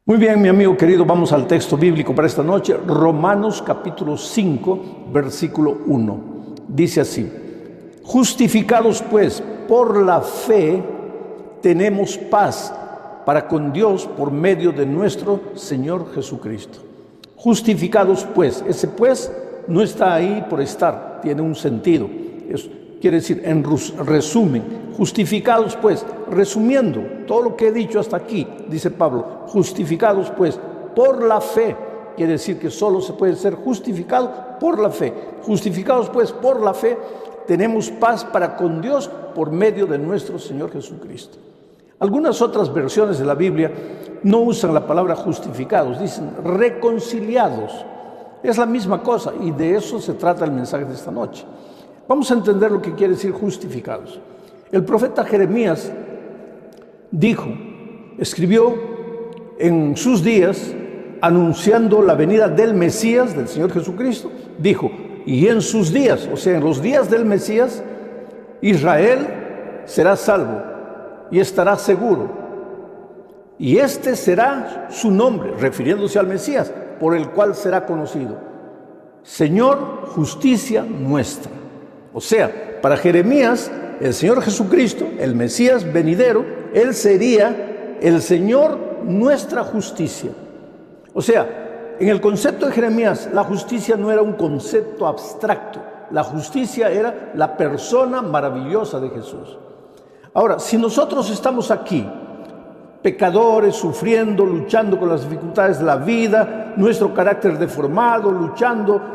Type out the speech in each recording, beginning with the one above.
Muy bien, mi amigo querido, vamos al texto bíblico para esta noche, Romanos capítulo 5, versículo 1. Dice así: justificados pues por la fe, tenemos paz para con Dios por medio de nuestro Señor Jesucristo. Justificados pues, ese pues no está ahí por estar, tiene un sentido. Quiere decir, en resumen, justificados pues, resumiendo todo lo que he dicho hasta aquí, dice Pablo, justificados pues por la fe, quiere decir que solo se puede ser justificado por la fe. Justificados pues por la fe, tenemos paz para con Dios por medio de nuestro Señor Jesucristo. Algunas otras versiones de la Biblia no usan la palabra justificados, dicen reconciliados. Es la misma cosa y de eso se trata el mensaje de esta noche. Vamos a entender lo que quiere decir justificados. El profeta Jeremías escribió en sus días, anunciando la venida del Mesías, del Señor Jesucristo, dijo: y en sus días, o sea, en los días del Mesías, Israel será salvo y estará seguro. Y este será su nombre, refiriéndose al Mesías, por el cual será conocido: Señor, justicia nuestra. O sea, para Jeremías, el Señor Jesucristo, el Mesías venidero, Él sería el Señor nuestra justicia. O sea, en el concepto de Jeremías, la justicia no era un concepto abstracto. La justicia era la persona maravillosa de Jesús. Ahora, si nosotros estamos aquí, pecadores, sufriendo, luchando con las dificultades de la vida, nuestro carácter deformado, luchando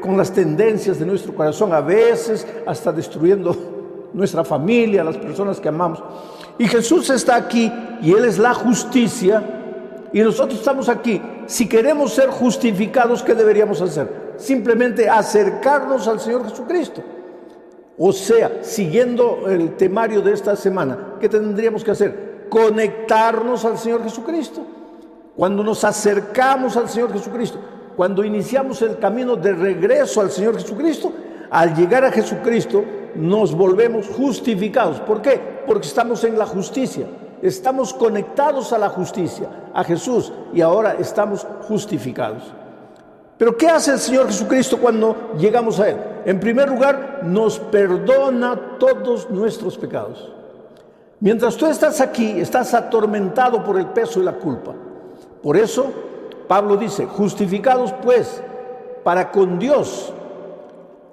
con las tendencias de nuestro corazón, a veces hasta destruyendo nuestra familia, las personas que amamos. Y Jesús está aquí y Él es la justicia y nosotros estamos aquí. Si queremos ser justificados, ¿qué deberíamos hacer? Simplemente acercarnos al Señor Jesucristo. O sea, siguiendo el temario de esta semana, ¿qué tendríamos que hacer? Conectarnos al Señor Jesucristo. Cuando nos acercamos al Señor Jesucristo, cuando iniciamos el camino de regreso al Señor Jesucristo, al llegar a Jesucristo nos volvemos justificados. ¿Por qué? Porque estamos en la justicia, estamos conectados a la justicia, a Jesús, y ahora estamos justificados. Pero ¿qué hace el Señor Jesucristo cuando llegamos a Él? En primer lugar, nos perdona todos nuestros pecados. Mientras tú estás aquí, estás atormentado por el peso y la culpa. Por eso Pablo dice: justificados pues para con Dios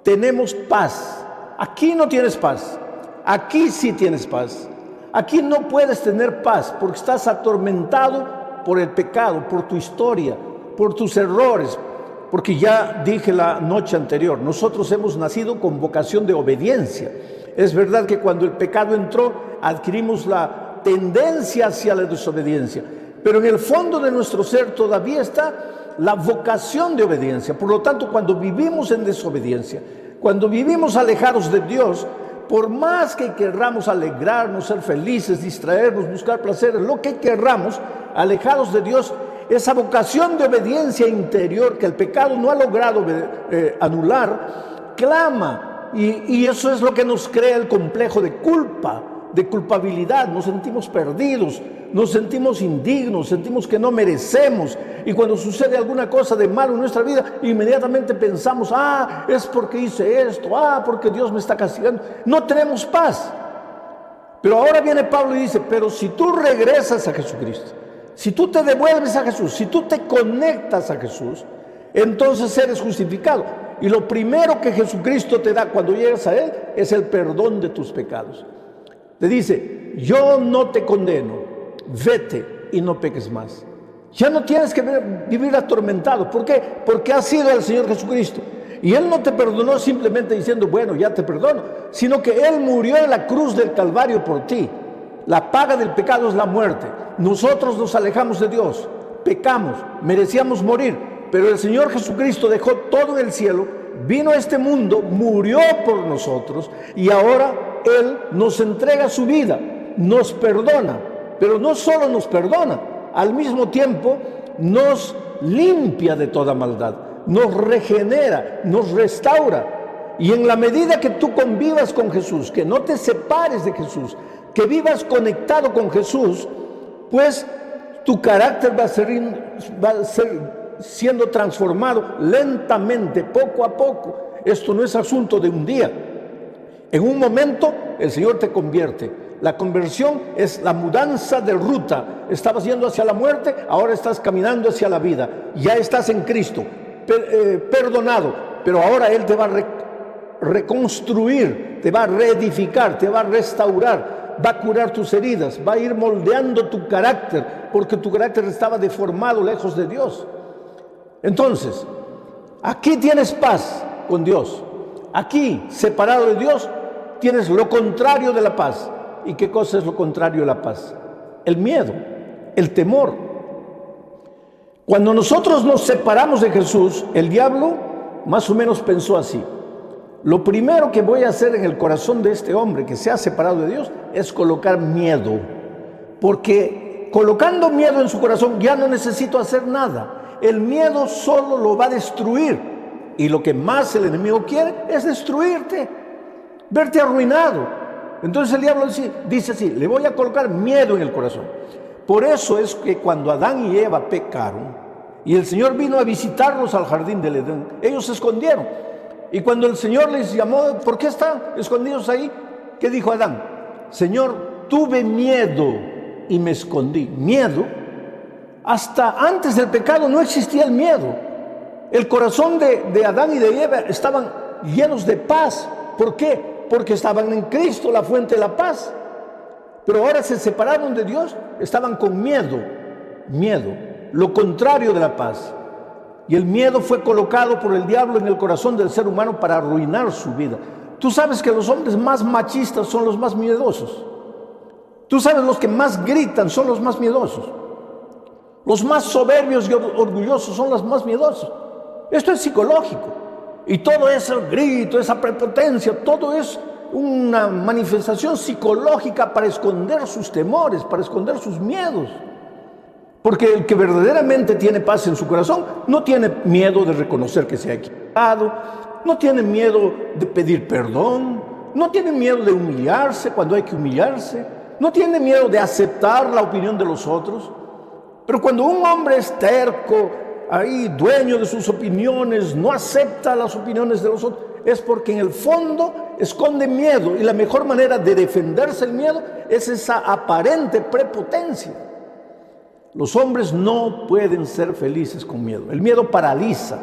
tenemos paz. Aquí no tienes paz, aquí sí tienes paz. Aquí no puedes tener paz porque estás atormentado por el pecado, por tu historia, por tus errores. Porque ya dije la noche anterior, nosotros hemos nacido con vocación de obediencia. Es verdad que cuando el pecado entró, adquirimos la tendencia hacia la desobediencia. Pero en el fondo de nuestro ser todavía está la vocación de obediencia. Por lo tanto, cuando vivimos en desobediencia, cuando vivimos alejados de Dios, por más que querramos alegrarnos, ser felices, distraernos, buscar placeres, lo que querramos, alejados de Dios, esa vocación de obediencia interior que el pecado no ha logrado anular, clama. Y eso es lo que nos crea el complejo de culpa, de culpabilidad. Nos sentimos perdidos, nos sentimos indignos, sentimos que no merecemos. Y cuando sucede alguna cosa de malo en nuestra vida, inmediatamente pensamos: es porque hice esto, porque Dios me está castigando. No tenemos paz. Pero ahora viene Pablo y dice: pero si tú regresas a Jesucristo, si tú te devuelves a Jesús, si tú te conectas a Jesús, entonces eres justificado. Y lo primero que Jesucristo te da cuando llegas a Él es el perdón de tus pecados. Te dice: yo no te condeno, vete y no peques más. Ya no tienes que vivir atormentado. ¿Por qué? Porque has ido al Señor Jesucristo. Y Él no te perdonó simplemente diciendo: bueno, ya te perdono, sino que Él murió en la cruz del Calvario por ti. La paga del pecado es la muerte. Nosotros nos alejamos de Dios, pecamos, merecíamos morir, pero el Señor Jesucristo dejó todo en el cielo, vino a este mundo, murió por nosotros y ahora Él nos entrega su vida, nos perdona, pero no solo nos perdona, al mismo tiempo nos limpia de toda maldad, nos regenera, nos restaura. Y en la medida que tú convivas con Jesús, que no te separes de Jesús, que vivas conectado con Jesús, pues Tu carácter va a ser siendo transformado lentamente, poco a poco. Esto no es asunto de un día. En un momento el Señor te convierte. La conversión es la mudanza de ruta. Estabas yendo hacia la muerte, ahora estás caminando hacia la vida. Ya estás en Cristo, perdonado, pero ahora Él te va a reconstruir, te va a reedificar, te va a restaurar, va a curar tus heridas, va a ir moldeando tu carácter, porque tu carácter estaba deformado lejos de Dios. Entonces, aquí tienes paz con Dios. Aquí, separado de Dios, tienes lo contrario de la paz. ¿Y qué cosa es lo contrario de la paz? El miedo, el temor. Cuando nosotros nos separamos de Jesús, el diablo más o menos pensó así: lo primero que voy a hacer en el corazón de este hombre que se ha separado de Dios es colocar miedo, porque colocando miedo en su corazón ya no necesito hacer nada. El miedo solo lo va a destruir, y lo que más el enemigo quiere es destruirte, verte arruinado. Entonces el diablo dice así: le voy a colocar miedo en el corazón. Por eso es que cuando Adán y Eva pecaron y el Señor vino a visitarlos al jardín del Edén, ellos se escondieron. Y cuando el Señor les llamó: ¿por qué están escondidos ahí? ¿Qué dijo Adán? Señor, tuve miedo y me escondí. Miedo. Hasta antes del pecado no existía el miedo. El corazón de Adán y de Eva estaban llenos de paz. ¿Por qué? Porque estaban en Cristo, la fuente de la paz. Pero ahora se separaron de Dios, estaban con miedo. Miedo, lo contrario de la paz. Y el miedo fue colocado por el diablo en el corazón del ser humano para arruinar su vida. Tú sabes que los hombres más machistas son los más miedosos. Tú sabes, los que más gritan son los más miedosos. Los más soberbios y orgullosos son los más miedosos. Esto es psicológico. Y todo ese grito, esa prepotencia, todo es una manifestación psicológica para esconder sus temores, para esconder sus miedos. Porque el que verdaderamente tiene paz en su corazón no tiene miedo de reconocer que se ha equivocado, no tiene miedo de pedir perdón, no tiene miedo de humillarse cuando hay que humillarse, no tiene miedo de aceptar la opinión de los otros. Pero cuando un hombre es terco, ahí dueño de sus opiniones, no acepta las opiniones de los otros, es porque en el fondo esconde miedo, y la mejor manera de defenderse el miedo es esa aparente prepotencia. Los hombres no pueden ser felices con miedo. El miedo paraliza,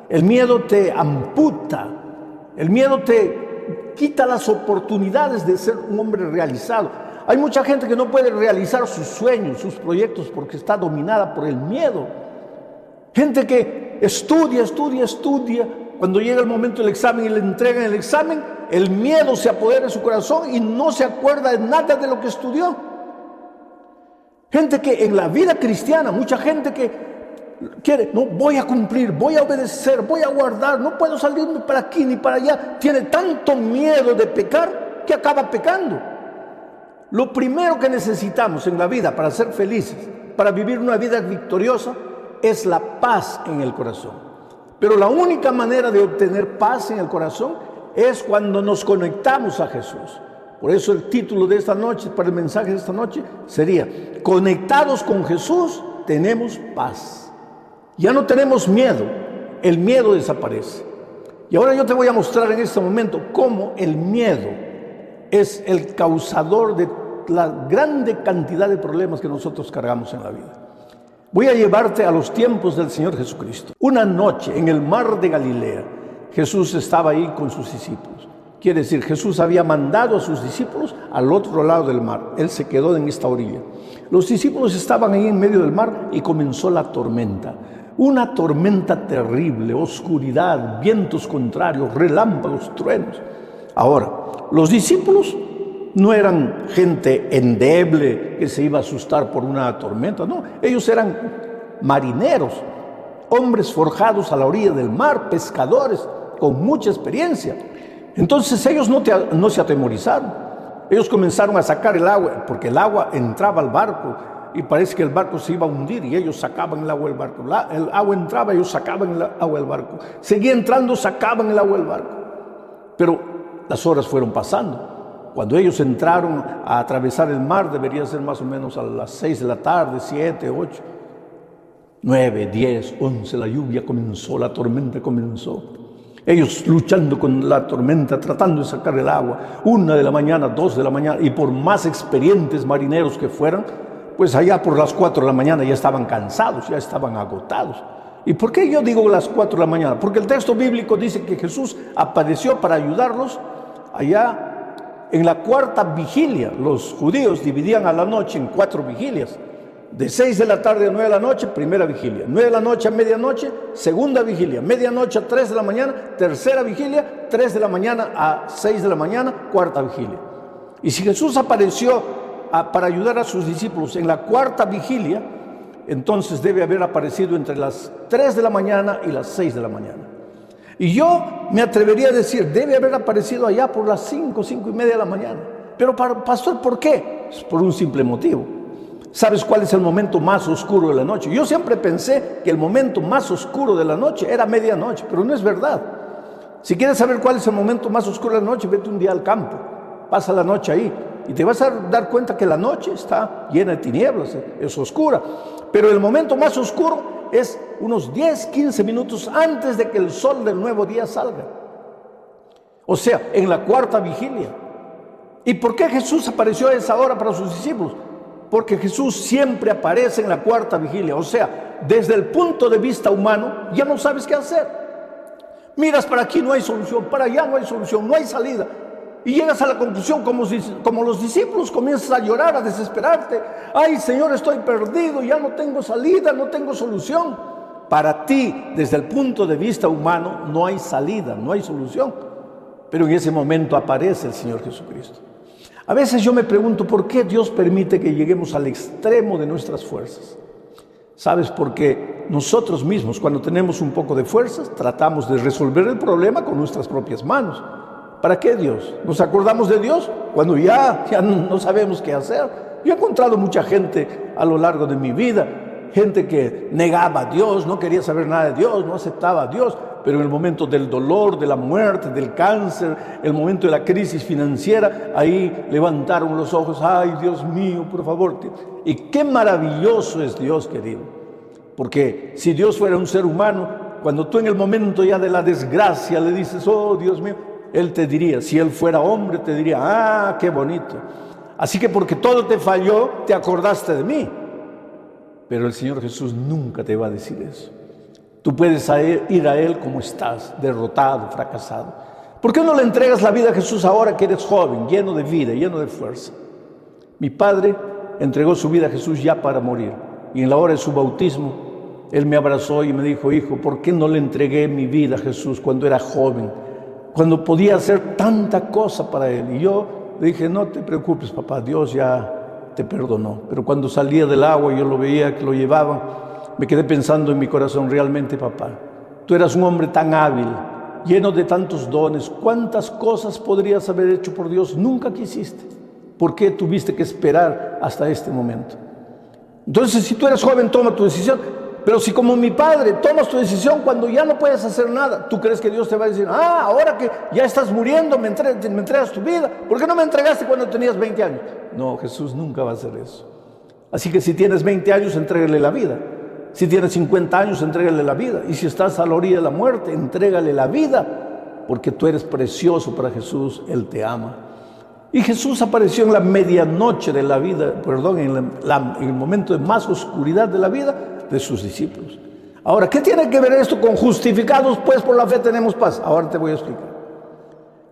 el miedo te amputa, el miedo te quita las oportunidades de ser un hombre realizado. Hay mucha gente que no puede realizar sus sueños, sus proyectos, porque está dominada por el miedo. Gente que estudia. Cuando llega el momento del examen y le entregan el examen, el miedo se apodera de su corazón y no se acuerda de nada de lo que estudió. Gente que en la vida cristiana, mucha gente que quiere: no, voy a cumplir, voy a obedecer, voy a guardar, no puedo salirme para aquí ni para allá. Tiene tanto miedo de pecar que acaba pecando. Lo primero que necesitamos en la vida para ser felices, para vivir una vida victoriosa, es la paz en el corazón. Pero la única manera de obtener paz en el corazón es cuando nos conectamos a Jesús. Por eso el título de esta noche, para el mensaje de esta noche, sería: conectados con Jesús tenemos paz. Ya no tenemos miedo, el miedo desaparece. Y ahora yo te voy a mostrar en este momento cómo el miedo es el causador de la grande cantidad de problemas que nosotros cargamos en la vida. Voy a llevarte a los tiempos del Señor Jesucristo. Una noche en el mar de Galilea, Jesús estaba ahí con sus discípulos. Quiere decir, Jesús había mandado a sus discípulos al otro lado del mar. Él se quedó en esta orilla. Los discípulos estaban ahí en medio del mar y comenzó la tormenta. Una tormenta terrible, oscuridad, vientos contrarios, relámpagos, truenos. Ahora, los discípulos no eran gente endeble que se iba a asustar por una tormenta, no. Ellos eran marineros, hombres forjados a la orilla del mar, pescadores con mucha experiencia. Entonces ellos no se atemorizaron. Ellos comenzaron a sacar el agua, porque el agua entraba al barco y parece que el barco se iba a hundir, y ellos sacaban el agua del barco. El agua entraba, ellos sacaban el agua del barco. Seguía entrando, sacaban el agua del barco. Pero las horas fueron pasando. Cuando ellos entraron a atravesar el mar, debería ser más o menos a las 6 de la tarde, 7, 8, 9, 10, 11, la lluvia comenzó, la tormenta comenzó. Ellos luchando con la tormenta, tratando de sacar el agua, 1 de la mañana, 2 de la mañana, y por más experientes marineros que fueran, pues allá por las 4 de la mañana ya estaban cansados, ya estaban agotados. ¿Y por qué yo digo las 4 de la mañana? Porque el texto bíblico dice que Jesús apareció para ayudarlos allá en la 4ª vigilia. Los judíos dividían a la noche en 4 vigilias. De 6 de la tarde a 9 de la noche, primera vigilia. 9 de la noche a medianoche, segunda vigilia. Medianoche a 3 de la mañana, tercera vigilia. 3 de la mañana a 6 de la mañana, 4ª vigilia. Y si Jesús apareció para ayudar a sus discípulos en la 4ª vigilia, entonces debe haber aparecido entre las 3 de la mañana y las 6 de la mañana. Y yo me atrevería a decir, debe haber aparecido allá por las 5, 5 y media de la mañana. Pero pastor, ¿por qué? Es por un simple motivo. ¿Sabes cuál es el momento más oscuro de la noche? Yo siempre pensé que el momento más oscuro de la noche era medianoche, pero no es verdad. Si quieres saber cuál es el momento más oscuro de la noche, vete un día al campo, pasa la noche ahí y te vas a dar cuenta que la noche está llena de tinieblas, es oscura. Pero el momento más oscuro es unos 10, 15 minutos antes de que el sol del nuevo día salga. O sea, en la 4ª vigilia. ¿Y por qué Jesús apareció a esa hora para sus discípulos? Porque Jesús siempre aparece en la 4ª vigilia. O sea, desde el punto de vista humano, ya no sabes qué hacer. Miras para aquí, no hay solución, para allá no hay solución, no hay salida. Y llegas a la conclusión, como los discípulos, comienzas a llorar, a desesperarte. Ay, Señor, estoy perdido, ya no tengo salida, no tengo solución. Para ti, desde el punto de vista humano, no hay salida, no hay solución. Pero en ese momento aparece el Señor Jesucristo. A veces yo me pregunto, ¿por qué Dios permite que lleguemos al extremo de nuestras fuerzas? ¿Sabes? Porque nosotros mismos, cuando tenemos un poco de fuerzas, tratamos de resolver el problema con nuestras propias manos. ¿Para qué Dios? ¿Nos acordamos de Dios cuando ya no sabemos qué hacer? Yo he encontrado mucha gente a lo largo de mi vida, gente que negaba a Dios, no quería saber nada de Dios, no aceptaba a Dios, pero en el momento del dolor, de la muerte, del cáncer, el momento de la crisis financiera, ahí levantaron los ojos, ay Dios mío, por favor. Y qué maravilloso es Dios, querido, porque si Dios fuera un ser humano, cuando tú en el momento ya de la desgracia le dices, oh Dios mío, Él te diría, si Él fuera hombre, te diría, ah, qué bonito. Así que porque todo te falló, te acordaste de mí. Pero el Señor Jesús nunca te va a decir eso. Tú puedes ir a Él como estás, derrotado, fracasado. ¿Por qué no le entregas la vida a Jesús ahora que eres joven, lleno de vida, lleno de fuerza? Mi padre entregó su vida a Jesús ya para morir. Y en la hora de su bautismo, Él me abrazó y me dijo, hijo, ¿por qué no le entregué mi vida a Jesús cuando era joven? Cuando podía hacer tanta cosa para Él. Y yo le dije, no te preocupes, papá, Dios ya te perdonó. Pero cuando salía del agua y yo lo veía que lo llevaban, me quedé pensando en mi corazón, realmente, papá, tú eras un hombre tan hábil, lleno de tantos dones. ¿Cuántas cosas podrías haber hecho por Dios? Nunca quisiste. ¿Por qué tuviste que esperar hasta este momento? Entonces, si tú eres joven, toma tu decisión. Pero si como mi padre tomas tu decisión cuando ya no puedes hacer nada, ¿tú crees que Dios te va a decir, ahora que ya estás muriendo, me entregas tu vida? ¿Por qué no me entregaste cuando tenías 20 años? No, Jesús nunca va a hacer eso. Así que si tienes 20 años, entrégale la vida. Si tienes 50 años, entrégale la vida. Y si estás a la orilla de la muerte, entrégale la vida, porque tú eres precioso para Jesús, Él te ama. Y Jesús apareció en la medianoche de la vida, en el momento de más oscuridad de la vida de sus discípulos. Ahora, ¿qué tiene que ver esto con justificados? Pues por la fe tenemos paz. Ahora te voy a explicar.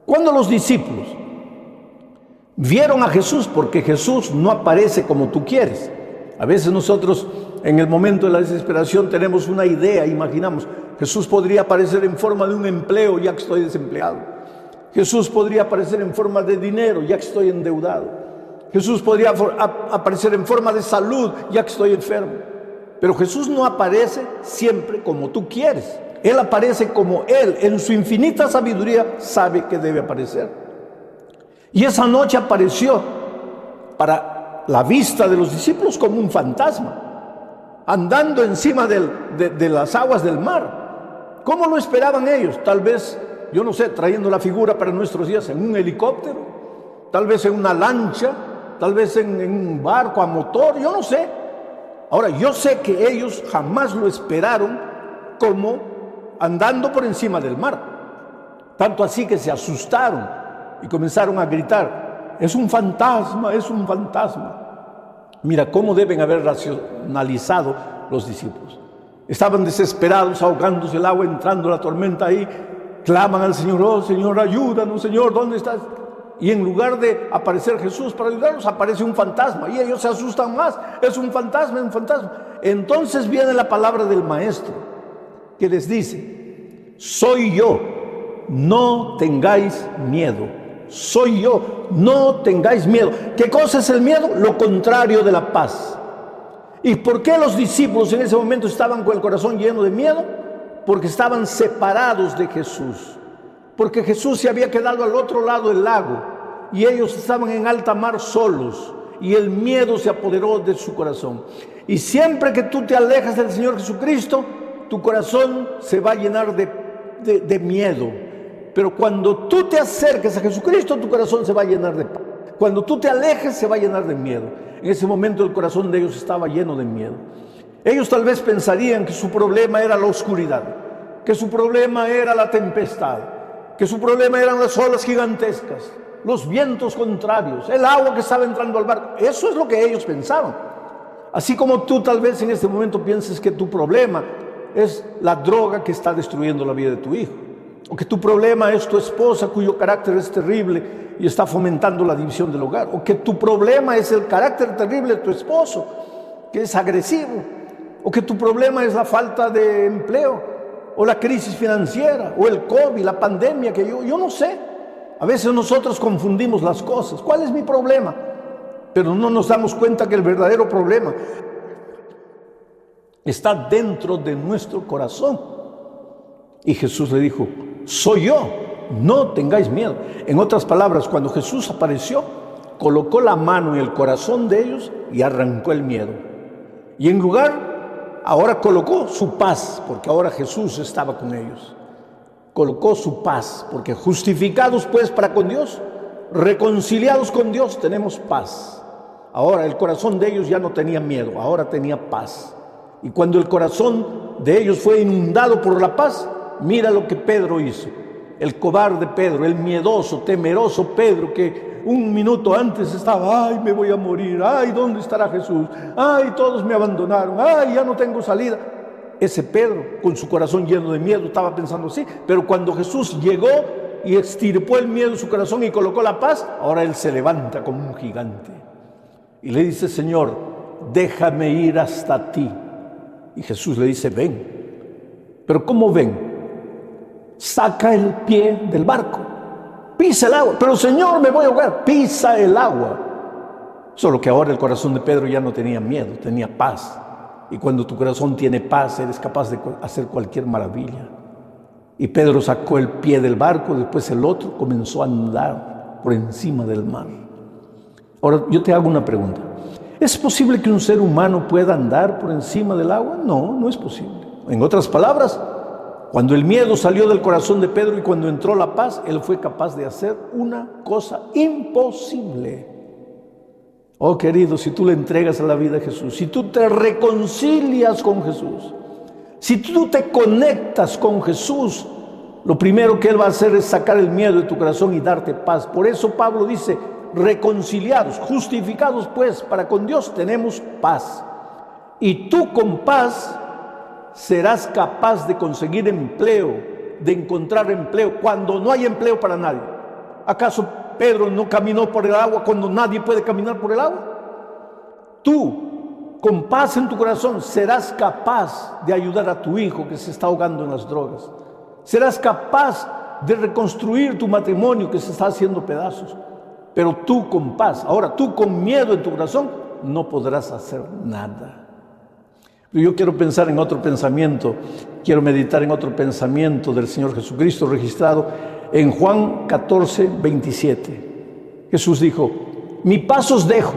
Cuando los discípulos vieron a Jesús, porque Jesús no aparece como tú quieres. A veces nosotros en el momento de la desesperación tenemos una idea, imaginamos, Jesús podría aparecer en forma de un empleo ya que estoy desempleado. Jesús podría aparecer en forma de dinero ya que estoy endeudado. Jesús podría aparecer en forma de salud ya que estoy enfermo. Pero Jesús no aparece siempre como tú quieres. Él aparece como Él, en su infinita sabiduría, sabe que debe aparecer. Y esa noche apareció para la vista de los discípulos como un fantasma, andando encima de las aguas del mar. ¿Cómo lo esperaban ellos? Tal vez, yo no sé, trayendo la figura para nuestros días en un helicóptero, tal vez en una lancha, tal vez en un barco a motor, yo no sé. Ahora, yo sé que ellos jamás lo esperaron como andando por encima del mar. Tanto así que se asustaron y comenzaron a gritar: es un fantasma, es un fantasma. Mira cómo deben haber racionalizado los discípulos. Estaban desesperados, ahogándose el agua, entrando la tormenta ahí. Claman al Señor: oh Señor, ayúdanos, Señor, ¿dónde estás? Y en lugar de aparecer Jesús para ayudarlos, aparece un fantasma. Y ellos se asustan más: es un fantasma, es un fantasma. Entonces viene la palabra del Maestro, que les dice: soy yo, no tengáis miedo. Soy yo, no tengáis miedo. ¿Qué cosa es el miedo? Lo contrario de la paz. ¿Y por qué los discípulos en ese momento estaban con el corazón lleno de miedo? Porque estaban separados de Jesús. Porque Jesús se había quedado al otro lado del lago y ellos estaban en alta mar solos, y el miedo se apoderó de su corazón. Y siempre que tú te alejas del Señor Jesucristo, tu corazón se va a llenar de miedo. Pero cuando tú te acerques a Jesucristo, tu corazón se va a llenar de paz. Cuando tú te alejes, se va a llenar de miedo. En ese momento el corazón de ellos estaba lleno de miedo. Ellos tal vez pensarían que su problema era la oscuridad, que su problema era la tempestad, que su problema eran las olas gigantescas, los vientos contrarios, el agua que estaba entrando al barco. Eso es lo que ellos pensaban. Así como tú tal vez en este momento pienses que tu problema es la droga que está destruyendo la vida de tu hijo, o que tu problema es tu esposa cuyo carácter es terrible y está fomentando la división del hogar, o que tu problema es el carácter terrible de tu esposo, que es agresivo, o que tu problema es la falta de empleo, o la crisis financiera, o el COVID, la pandemia, que yo no sé. A veces nosotros confundimos las cosas. ¿Cuál es mi problema? Pero no nos damos cuenta que el verdadero problema está dentro de nuestro corazón. Y Jesús le dijo: soy yo, no tengáis miedo. En otras palabras, cuando Jesús apareció, colocó la mano en el corazón de ellos y arrancó el miedo. Y en lugar, ahora colocó su paz, porque ahora Jesús estaba con ellos. Colocó su paz, porque justificados pues para con Dios, reconciliados con Dios, tenemos paz. Ahora el corazón de ellos ya no tenía miedo, ahora tenía paz. Y cuando el corazón de ellos fue inundado por la paz, mira lo que Pedro hizo. El cobarde Pedro, el miedoso, temeroso Pedro, que un minuto antes estaba: ay, me voy a morir, ay, ¿dónde estará Jesús? Ay, todos me abandonaron, ay, ya no tengo salida. Ese Pedro, con su corazón lleno de miedo, estaba pensando así. Pero cuando Jesús llegó y extirpó el miedo de su corazón y colocó la paz, ahora él se levanta como un gigante y le dice: Señor, déjame ir hasta ti. Y Jesús le dice: ven. Pero ¿cómo ven? Saca el pie del barco, pisa el agua. Pero Señor, me voy a ahogar. Pisa el agua. Solo que ahora el corazón de Pedro ya no tenía miedo, tenía paz. Y cuando tu corazón tiene paz, eres capaz de hacer cualquier maravilla. Y Pedro sacó el pie del barco, después el otro comenzó a andar por encima del mar. Ahora yo te hago una pregunta: ¿es posible que un ser humano pueda andar por encima del agua? No, no es posible. En otras palabras, cuando el miedo salió del corazón de Pedro y cuando entró la paz, él fue capaz de hacer una cosa imposible. Oh querido, si tú le entregas a la vida a Jesús, si tú te reconcilias con Jesús, si tú te conectas con Jesús, lo primero que Él va a hacer es sacar el miedo de tu corazón y darte paz. Por eso Pablo dice: reconciliados, justificados pues para con Dios, tenemos paz. Y tú con paz serás capaz de conseguir empleo, de encontrar empleo cuando no hay empleo para nadie. ¿Acaso Pedro no caminó por el agua cuando nadie puede caminar por el agua? Tú, con paz en tu corazón, serás capaz de ayudar a tu hijo que se está ahogando en las drogas. Serás capaz de reconstruir tu matrimonio que se está haciendo pedazos. Pero tú con paz, ahora tú con miedo en tu corazón, no podrás hacer nada. Pero yo quiero pensar en otro pensamiento, quiero meditar en otro pensamiento del Señor Jesucristo registrado en Juan 14, 27. Jesús dijo: mi paz os dejo,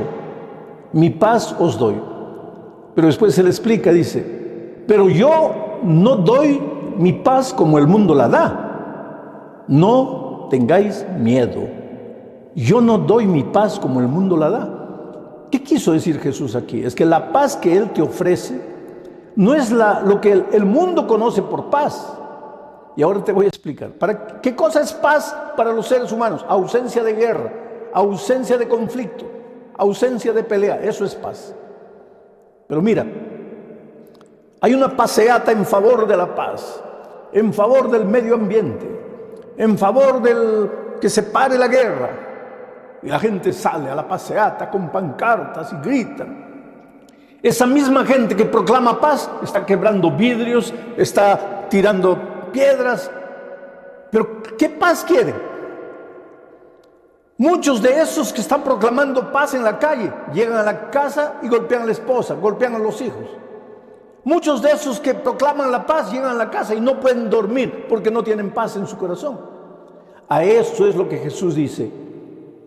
mi paz os doy. Pero después se le explica, dice: pero yo no doy mi paz como el mundo la da. No tengáis miedo. yo no doy mi paz como el mundo la da. ¿Qué quiso decir Jesús aquí? Es que la paz que Él te ofrece no es lo que el mundo conoce por paz. Y ahora te voy a explicar. ¿Qué cosa es paz para los seres humanos? Ausencia de guerra, ausencia de conflicto, ausencia de pelea. Eso es paz. Pero mira, hay una paseata en favor de la paz, en favor del medio ambiente, en favor del que se pare la guerra. Y la gente sale a la paseata con pancartas y gritan. Esa misma gente que proclama paz está quebrando vidrios, está tirando piedras. Pero ¿qué paz quieren? Muchos de esos que están proclamando paz en la calle llegan a la casa y golpean a la esposa, golpean a los hijos. Muchos de esos que proclaman la paz llegan a la casa y no pueden dormir porque no tienen paz en su corazón. A eso es lo que Jesús dice: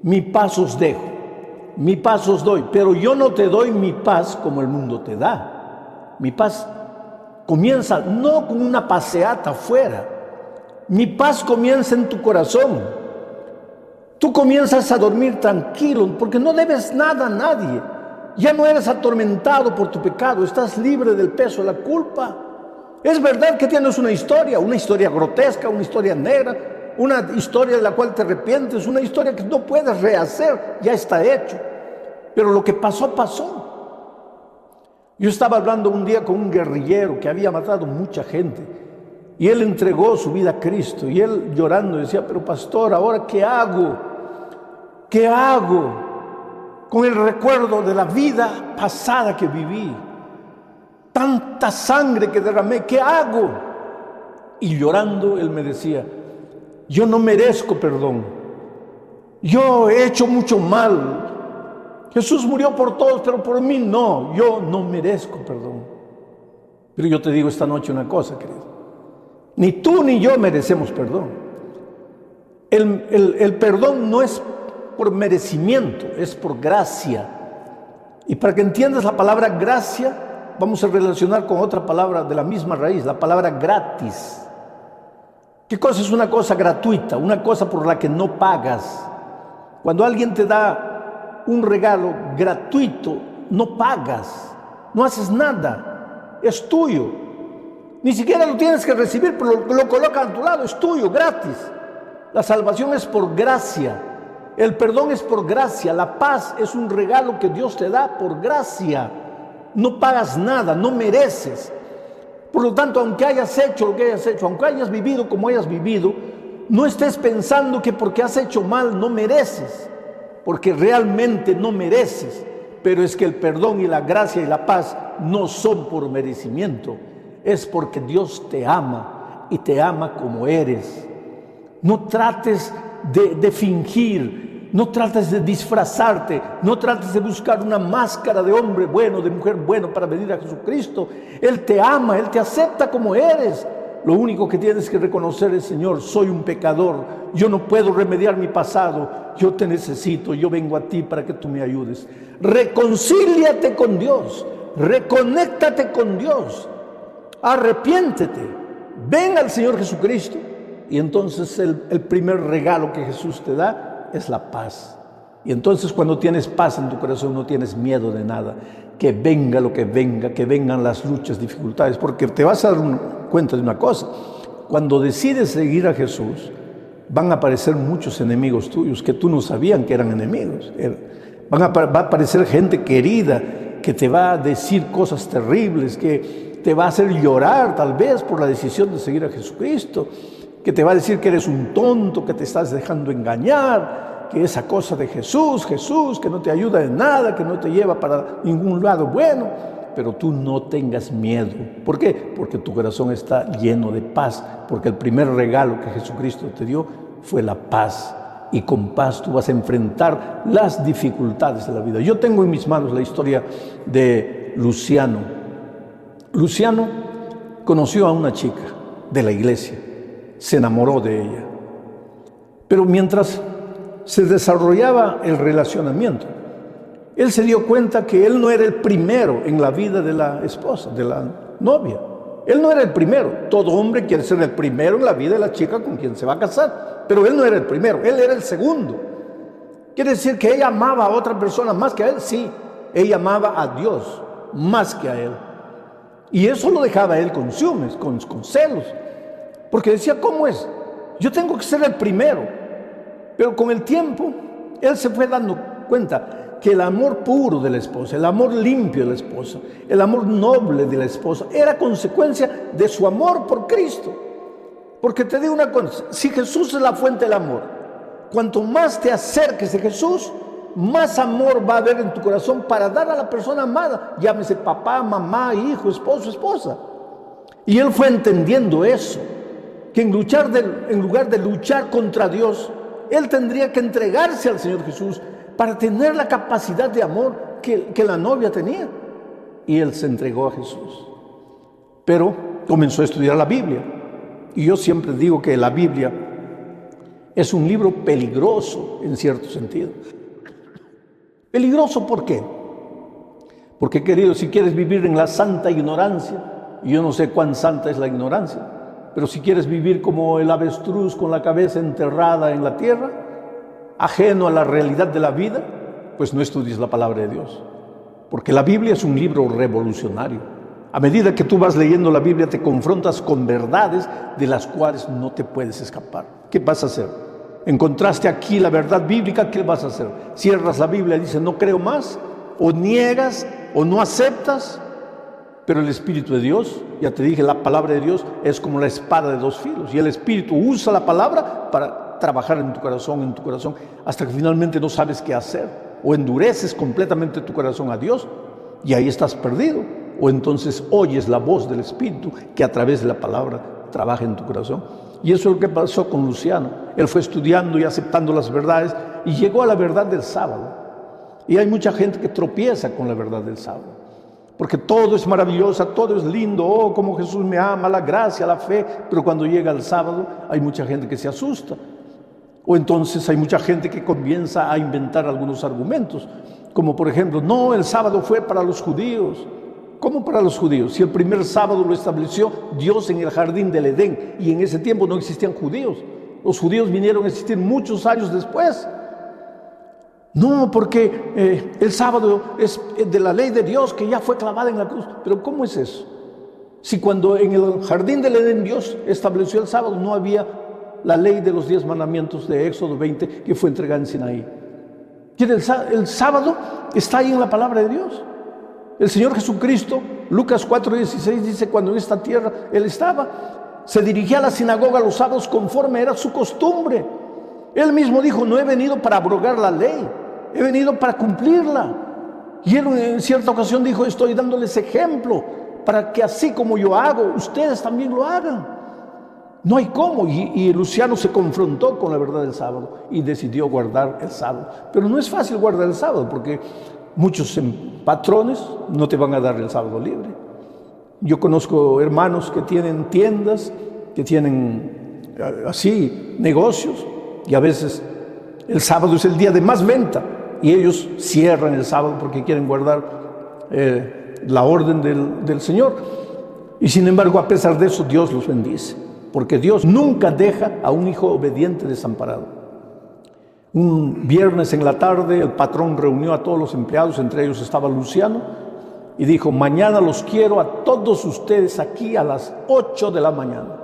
mi paz os dejo, mi paz os doy, pero yo no te doy mi paz como el mundo te da. Mi paz comienza no con una paseata afuera, mi paz comienza en tu corazón. Tú comienzas a dormir tranquilo porque no debes nada a nadie. Ya no eres atormentado por tu pecado, estás libre del peso de la culpa. Es verdad que tienes una historia grotesca, una historia negra, una historia de la cual te arrepientes, una historia que no puedes rehacer, ya está hecho. Pero lo que pasó, pasó. Yo estaba hablando un día con un guerrillero que había matado mucha gente y él entregó su vida a Cristo y él llorando decía: pero pastor, ¿ahora qué hago? ¿Qué hago con el recuerdo de la vida pasada que viví? Tanta sangre que derramé, ¿qué hago? Y llorando él me decía: yo no merezco perdón, yo he hecho mucho mal, Jesús murió por todos, pero por mí no, yo no merezco perdón. Pero yo te digo esta noche una cosa, querido: ni tú ni yo merecemos perdón. El perdón no es por merecimiento, es por gracia. Y para que entiendas la palabra gracia, vamos a relacionar con otra palabra de la misma raíz, la palabra gratis. ¿Qué cosa es una cosa gratuita? Una cosa por la que no pagas. Cuando alguien te da un regalo gratuito, no pagas, no haces nada, es tuyo. Ni siquiera lo tienes que recibir, pero lo colocan a tu lado, es tuyo, gratis. La salvación es por gracia, el perdón es por gracia, la paz es un regalo que Dios te da por gracia. No pagas nada, no mereces. Por lo tanto, aunque hayas hecho lo que hayas hecho, aunque hayas vivido como hayas vivido, no estés pensando que porque has hecho mal no mereces, porque realmente no mereces. Pero es que el perdón y la gracia y la paz no son por merecimiento, es porque Dios te ama y te ama como eres. No trates de fingir, no trates de disfrazarte, no trates de buscar una máscara de hombre bueno, de mujer bueno para venir a Jesucristo. Él te ama, Él te acepta como eres. Lo único que tienes que reconocer es: Señor, soy un pecador, yo no puedo remediar mi pasado, yo te necesito, yo vengo a ti para que tú me ayudes. Reconcíliate con Dios, reconéctate con Dios, arrepiéntete, ven al Señor Jesucristo. Y entonces el primer regalo que Jesús te da es la paz. Y entonces cuando tienes paz en tu corazón no tienes miedo de nada. Que venga lo que venga, que vengan las luchas, dificultades, porque te vas a dar cuenta de una cosa: cuando decides seguir a Jesús, van a aparecer muchos enemigos tuyos que tú no sabían que eran enemigos. Va a aparecer gente querida que te va a decir cosas terribles, que te va a hacer llorar tal vez por la decisión de seguir a Jesucristo, que te va a decir que eres un tonto, que te estás dejando engañar, que esa cosa de Jesús, que no te ayuda en nada, que no te lleva para ningún lado bueno. Pero tú no tengas miedo. ¿Por qué? Porque tu corazón está lleno de paz, porque el primer regalo que Jesucristo te dio fue la paz, y con paz tú vas a enfrentar las dificultades de la vida. Yo tengo en mis manos la historia de Luciano. Luciano conoció a una chica de la iglesia, se enamoró de ella, pero mientras se desarrollaba el relacionamiento, él se dio cuenta que él no era el primero en la vida de la esposa, de la novia. Él no era el primero. Todo hombre quiere ser el primero en la vida de la chica con quien se va a casar, pero él no era el primero, él era el segundo. ¿Quiere decir que ella amaba a otra persona más que a él? Sí, ella amaba a Dios más que a él. Y eso lo dejaba a él con ciúmes, con celos. Porque decía, ¿cómo es? Yo tengo que ser el primero. Pero con el tiempo, él se fue dando cuenta que el amor puro de la esposa, el amor limpio de la esposa, el amor noble de la esposa, era consecuencia de su amor por Cristo. Porque te digo una cosa, si Jesús es la fuente del amor, cuanto más te acerques a Jesús, más amor va a haber en tu corazón para dar a la persona amada, llámese papá, mamá, hijo, esposo, esposa. Y él fue entendiendo eso, que en lugar de luchar contra Dios, él tendría que entregarse al Señor Jesús para tener la capacidad de amor que la novia tenía. Y él se entregó a Jesús. Pero comenzó a estudiar la Biblia. Y yo siempre digo que la Biblia es un libro peligroso en cierto sentido. Peligroso, ¿por qué? Porque, querido, si quieres vivir en la santa ignorancia, y yo no sé cuán santa es la ignorancia, pero si quieres vivir como el avestruz con la cabeza enterrada en la tierra, ajeno a la realidad de la vida, pues no estudies la palabra de Dios. Porque la Biblia es un libro revolucionario. A medida que tú vas leyendo la Biblia, te confrontas con verdades de las cuales no te puedes escapar. ¿Qué vas a hacer? Encontraste aquí la verdad bíblica, ¿qué vas a hacer? Cierras la Biblia y dices, no creo más, o niegas, o no aceptas. Pero el Espíritu de Dios, ya te dije, la palabra de Dios es como la espada de dos filos. Y el Espíritu usa la palabra para trabajar en tu corazón, hasta que finalmente no sabes qué hacer. O endureces completamente tu corazón a Dios y ahí estás perdido. O entonces oyes la voz del Espíritu que a través de la palabra trabaja en tu corazón. Y eso es lo que pasó con Luciano. Él fue estudiando y aceptando las verdades y llegó a la verdad del sábado. Y hay mucha gente que tropieza con la verdad del sábado. Porque todo es maravilloso, todo es lindo, oh, como Jesús me ama, la gracia, la fe, pero cuando llega el sábado hay mucha gente que se asusta. O entonces hay mucha gente que comienza a inventar algunos argumentos, como por ejemplo, no, el sábado fue para los judíos. ¿Cómo para los judíos? Si el primer sábado lo estableció Dios en el jardín del Edén, y en ese tiempo no existían judíos. Los judíos vinieron a existir muchos años después. No, porque el sábado es de la ley de Dios que ya fue clavada en la cruz. Pero ¿cómo es eso? Si cuando en el jardín del Edén Dios estableció el sábado, no había la ley de los 10 mandamientos de Éxodo 20 que fue entregada en Sinaí. El sábado está ahí en la palabra de Dios. El Señor Jesucristo, Lucas 4:16 dice, cuando en esta tierra Él estaba, se dirigía a la sinagoga los sábados conforme era su costumbre. Él mismo dijo, no he venido para abrogar la ley, he venido para cumplirla. Y él en cierta ocasión dijo, estoy dándoles ejemplo para que así como yo hago, ustedes también lo hagan. No hay cómo. Y Luciano se confrontó con la verdad del sábado y decidió guardar el sábado. Pero no es fácil guardar el sábado porque muchos patrones no te van a dar el sábado libre. Yo conozco hermanos que tienen tiendas, que tienen así negocios, y a veces el sábado es el día de más venta y ellos cierran el sábado porque quieren guardar la orden del Señor. Y sin embargo, a pesar de eso, Dios los bendice, porque Dios nunca deja a un hijo obediente desamparado. Un viernes en la tarde el patrón reunió a todos los empleados, entre ellos estaba Luciano, y dijo, mañana los quiero a todos ustedes aquí a las 8 de la mañana.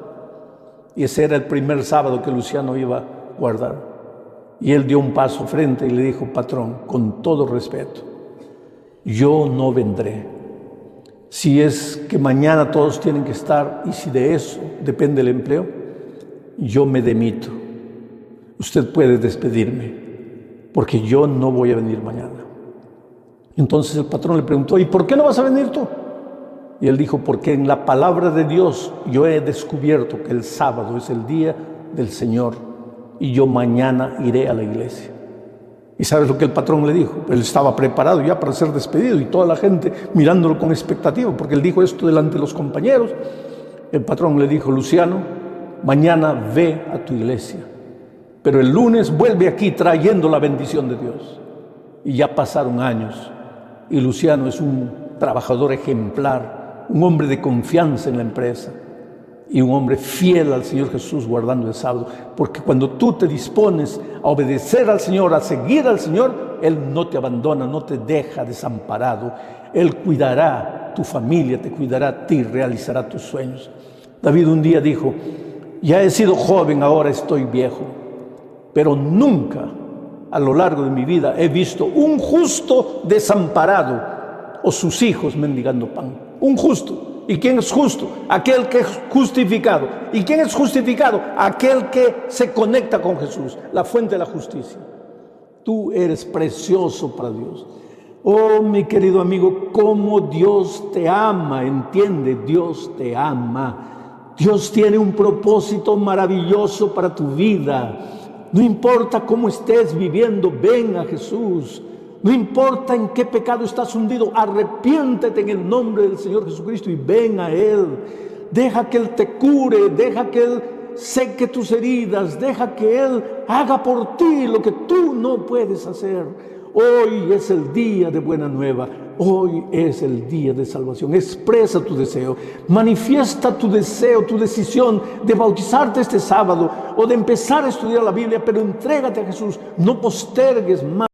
Y ese era el primer sábado que Luciano iba a guardar. Y él dio un paso frente y le dijo, patrón, con todo respeto, yo no vendré. Si es que mañana todos tienen que estar y si de eso depende el empleo, yo me demito. Usted puede despedirme porque yo no voy a venir mañana. Entonces el patrón le preguntó, ¿y por qué no vas a venir tú? Y él dijo, porque en la palabra de Dios yo he descubierto que el sábado es el día del Señor y yo mañana iré a la iglesia. ¿Y sabes lo que el patrón le dijo? Él estaba preparado ya para ser despedido y toda la gente mirándolo con expectativa, porque él dijo esto delante de los compañeros. El patrón le dijo, Luciano, mañana ve a tu iglesia, pero el lunes vuelve aquí trayendo la bendición de Dios. Y ya pasaron años y Luciano es un trabajador ejemplar, un hombre de confianza en la empresa. y un hombre fiel al Señor Jesús guardando el sábado. Porque cuando tú te dispones a obedecer al Señor, a seguir al Señor, Él no te abandona, no te deja desamparado. Él cuidará tu familia, te cuidará a ti, realizará tus sueños. David un día dijo: ya he sido joven, ahora estoy viejo, pero nunca a lo largo de mi vida he visto un justo desamparado o sus hijos mendigando pan. Un justo. ¿Y quién es justo? Aquel que es justificado. ¿Y quién es justificado? Aquel que se conecta con Jesús, la fuente de la justicia. Tú eres precioso para Dios. Oh, mi querido amigo, cómo Dios te ama. Entiende, Dios te ama. Dios tiene un propósito maravilloso para tu vida. No importa cómo estés viviendo, ven a Jesús. No importa en qué pecado estás hundido, arrepiéntete en el nombre del Señor Jesucristo y ven a Él. Deja que Él te cure, deja que Él seque tus heridas, deja que Él haga por ti lo que tú no puedes hacer. Hoy es el día de buena nueva, hoy es el día de salvación. Expresa tu deseo, manifiesta tu deseo, tu decisión de bautizarte este sábado o de empezar a estudiar la Biblia, pero entrégate a Jesús, no postergues más.